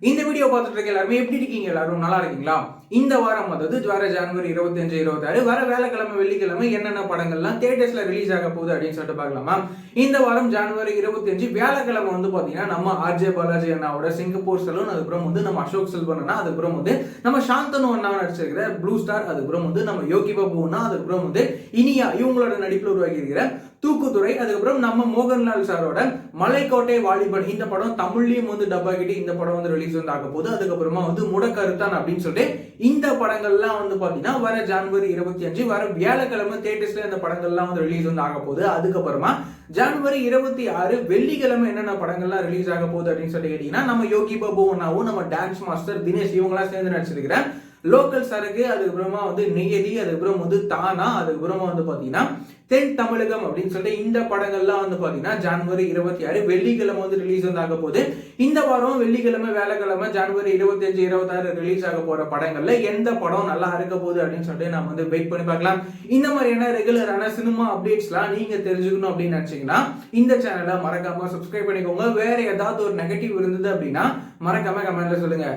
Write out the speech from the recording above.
இந்த வீடியோ பார்த்துட்டு இருக்க எல்லாருமே எப்படி இருக்கீங்க? எல்லாரும் நல்லா இருக்கீங்களா? இந்த வாரம் அதாவது வர ஜனவரி 25, 26 வர வேலைக்கிழமை வெள்ளிக்கிழமை என்னென்ன படங்கள்லாம் தியேட்டர்ஸ்ல ரிலீஸ் ஆக போகுது அப்படின்னு சொல்லிட்டு பார்க்கலாமா? இந்த வாரம் ஜனவரி 25 வியாழக்கிழமை பாத்தீங்கன்னா நம்ம ஆர்ஜே பாலாஜி அண்ணாவோட சிங்கப்பூர் சலூன், அதுக்கப்புறம் நம்ம அசோக் செல்வன் அண்ணா, அதுக்கப்புறம் நம்ம சாந்தனு அண்ணா நடிச்சிருக்கிற ப்ளூ ஸ்டார், அதுக்கப்புறம் நம்ம யோகி பாபு அண்ணா, அதுக்கப்புறம் இனியா இவங்களோட நடிப்பில் உருவாக்கி இருக்கிற தூக்குதுறை, அதுக்கப்புறம் நம்ம மோகன்லால் சாரோட மலைக்கோட்டை வாலிபன் இந்த படம் தமிழ்லயும் டப் ஆகிட்டு இந்த படம் ரிலீஸ் ஆக போகுது. அதுக்கப்புறமா முடக்கருத்தான் அப்படின்னு சொல்லிட்டு இந்த படங்கள்லாம் பாத்தீங்கன்னா வர ஜனவரி 25 வர வியாழக்கிழமை தியேட்டர்ஸ்ல இந்த படங்கள்லாம் ரிலீஸ் ஆக போகுது. அதுக்கப்புறமா ஜனவரி 26 வெள்ளிக்கிழமை என்னென்ன படங்கள்லாம் ரிலீஸ் ஆக போகுது அப்படின்னு சொல்லி கேட்டீங்கன்னா நம்ம யோகி பாபு அண்ணாவும் நம்ம டான்ஸ் மாஸ்டர் தினேஷ் இவங்களாம் சேர்ந்து நடிச்சிருக்கிற லோக்கல் சரக்கு, அதுக்கப்புறமா நியதி, அதுக்கப்புறம் தானா, அதுக்கப்புறமா பாத்தீங்கன்னா தென் தமிழகம் அப்படின்னு சொல்லிட்டு இந்த படங்கள்லாம் பாத்தீங்கன்னா ஜனவரி 26 வெள்ளிக்கிழமை ரிலீஸ் ஆக போகுது. இந்த வாரம் வெள்ளிக்கிழமை வேலைக்கிழமை ஜனவரி 25, 26 ரிலீஸ் ஆக போற படங்கள்ல எந்த படம் நல்லா இருக்க போகுது அப்படின்னு சொல்லிட்டு நம்ம வெயிட் பண்ணி பார்க்கலாம். இந்த மாதிரியான ரெகுலரான சினிமா அப்டேட்ஸ்லாம் நீங்க தெரிஞ்சுக்கணும் அப்படின்னு நினைச்சீங்கன்னா இந்த சேனலை மறக்காம சப்ஸ்கிரைப் பண்ணிக்கோங்க. வேற ஏதாவது ஒரு நெகட்டிவ் இருந்தது அப்படின்னா மறக்காம கமெண்ட்ல சொல்லுங்க.